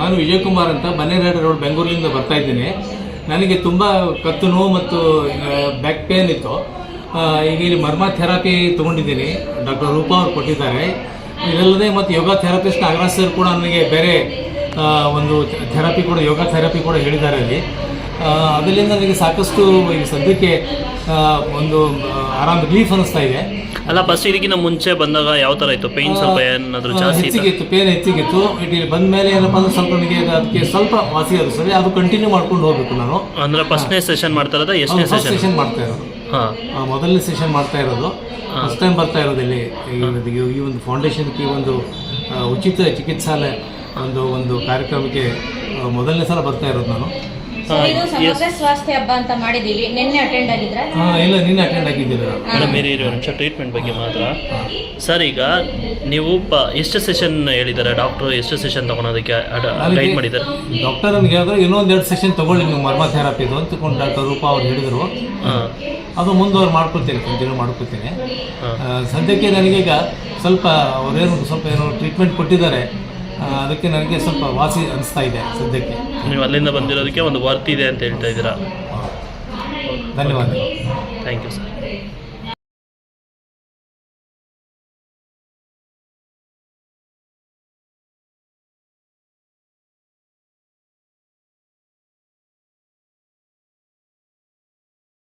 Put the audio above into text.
ನಾನು ವಿಜಯಕುಮಾರ್ ಅಂತ ಬನ್ನೇರಹಳ್ಳಿ ರೋಡ್ ಬೆಂಗಳೂರಿನಿಂದ ಬರ್ತಾ ಇದ್ದೀನಿ. ನನಗೆ ತುಂಬ ಕತ್ತು ನೋವು ಮತ್ತು ಬ್ಯಾಕ್ ಪೇನ್ ಇತ್ತು. ಈಗ ಇಲ್ಲಿ ಮರ್ಮ ಥೆರಪಿ ತೊಗೊಂಡಿದ್ದೀನಿ, ಡಾಕ್ಟರ್ ರೂಪಾ ಅವರು ಕೊಟ್ಟಿದ್ದಾರೆ. ಇದಲ್ಲದೆ ಮತ್ತು ಯೋಗ ಥೆರಪಿಸ್ಟ್ ನಾಗರಾಜ್ ಸರ್ ಕೂಡ ನನಗೆ ಬೇರೆ ಒಂದು ಥೆರಪಿ ಕೂಡ, ಯೋಗ ಥೆರಪಿ ಕೂಡ ಹೇಳಿದ್ದಾರೆ ಅಲ್ಲಿ. ಅದರಿಂದ ನನಗೆ ಸಾಕಷ್ಟು ಈಗ ಸದ್ಯಕ್ಕೆ ಒಂದು ಆರಾಮ್ ರಿಲೀಫ್ ಅನ್ನಿಸ್ತಾ ಇದೆ. ಅಲ್ಲ, ಫಸ್ಟ್ ಇದಕ್ಕಿಂತ ಮುಂಚೆ ಬಂದಾಗ ಯಾವ ಥರ ಇತ್ತು? ಪೇಯ್ನ್ ಸ್ವಲ್ಪ ಏನಾದರೂ ಜಾಸ್ತಿ ಹೆಚ್ಚಿಗಿತ್ತು, ಪೇನ್ ಹೆಚ್ಚಿಗಿತ್ತು. ಇಲ್ಲಿ ಬಂದ ಮೇಲೆ ಏನಪ್ಪ ಅಂದ್ರೆ ಸ್ವಲ್ಪ ನನಗೆ ಅದಕ್ಕೆ ಸ್ವಲ್ಪ ವಾಸಿ ಅದು ಸರಿ, ಅದು ಕಂಟಿನ್ಯೂ ಮಾಡ್ಕೊಂಡು ಹೋಗ್ಬೇಕು ನಾನು. ಅಂದರೆ ಫಸ್ಟ್ನೇ ಸೆಷನ್ ಮಾಡ್ತಾ ಇರೋದು? ಎಷ್ಟನೇ ಸೆಷನ್ ಮಾಡ್ತಾ ಇರೋದು? ಮೊದಲನೇ ಸೆಷನ್ ಮಾಡ್ತಾ ಇರೋದು, ಫಸ್ಟ್ ಟೈಮ್ ಬರ್ತಾ ಇರೋದು ಇಲ್ಲಿ. ಈ ಒಂದು ಫೌಂಡೇಶನ್ಗೆ, ಈ ಒಂದು ಉಚಿತ ಚಿಕಿತ್ಸಾಲಯ ಒಂದು ಕಾರ್ಯಕ್ರಮಕ್ಕೆ ಮೊದಲನೇ ಸಲ ಬರ್ತಾ ಇರೋದು ನಾನು. ಸಮಗ್ರ ಸ್ವಾಸ್ಥ್ಯ ಹಬ್ಬ ಅಂತ ಮಾಡಿದ್ದೀವಿ. ನಿನ್ನೆ ಅಟೆಂಡ್ ಆಗಿದ್ರೆ? ಇಲ್ಲ, ನಿನ್ನೆ ಅಟೆಂಡ್ ಆಗಿದ್ದೀವಿ. ಮೇಡಮ್, ಬೇರೆ ಇರೋ ನಿಮಿಷ ಟ್ರೀಟ್ಮೆಂಟ್ ಬಗ್ಗೆ ಮಾತ್ರ. ಸರ್, ಈಗ ನೀವು ಎಷ್ಟು ಸೆಷನ್ ಹೇಳಿದ್ದಾರೆ ಡಾಕ್ಟ್ರು? ಎಷ್ಟು ಸೆಷನ್ ತೊಗೊಳೋದಕ್ಕೆ ಗೈಡ್ ಮಾಡಿದ್ದಾರೆ? ಡಾಕ್ಟರ್ ನನಗೆ ಹೇಳಿದ್ರೆ ಇನ್ನೊಂದು 2 ಸೆಷನ್ ತೊಗೊಳ್ಳಿ ನೀವು ಮರ್ಮ ಥೆರಪಿದು ಅಂತಕೊಂಡು ಡಾಕ್ಟರ್ ರೂಪಾ ಅವ್ರು ಹೇಳಿದರು. ಅದು ಮುಂದುವರೆ ಮಾಡ್ಕೊಳ್ತೀನಿ, ಕಂಟಿನ್ಯೂ ಮಾಡ್ಕೊಳ್ತೀನಿ. ಸದ್ಯಕ್ಕೆ ನನಗೀಗ ಸ್ವಲ್ಪ ಏನೋ ಟ್ರೀಟ್ಮೆಂಟ್ ಕೊಟ್ಟಿದ್ದಾರೆ, ಅದಕ್ಕೆ ನನಗೆ ಸ್ವಲ್ಪ ವಾಸಿ ಅನಿಸ್ತಾ ಇದೆ ಸದ್ಯಕ್ಕೆ. ನೀವು ಅಲ್ಲಿಂದ ಬಂದಿರೋದಕ್ಕೆ ಒಂದು ವರ್ತ್ ಇದೆ ಅಂತ ಹೇಳ್ತಾ ಇದ್ದೀರಾ? ಧನ್ಯವಾದ. Thank you sir.